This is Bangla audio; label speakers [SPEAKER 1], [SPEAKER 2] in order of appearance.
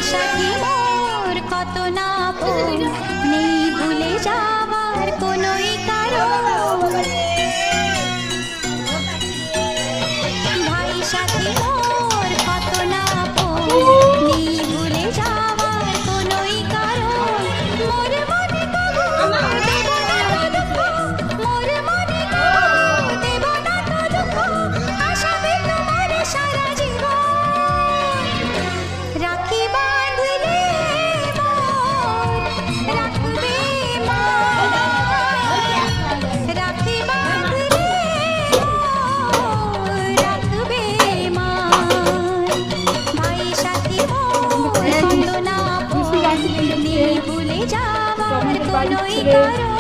[SPEAKER 1] সাথী মোর কত না আপন, নেই ভুলে যাওয়ার কোনোই কারণ। ভাই সাথী মোর কত না আপন, নেই ভুলে যাওয়ার কোনোই কারণ। মোর মনে কবু দেব না তো দুঃখ, মোর মনে কবু দেব না তো দুঃখ, আশাবে তোমার সারা জীবন। রাখি বাঁধলে মোর রাখবে মা, রাখি বাঁধলে মোর রাখবে মা। ভাই সাথী মোর কত না আপন, নেই ভুলে যাওয়ার কোনোই কারণ।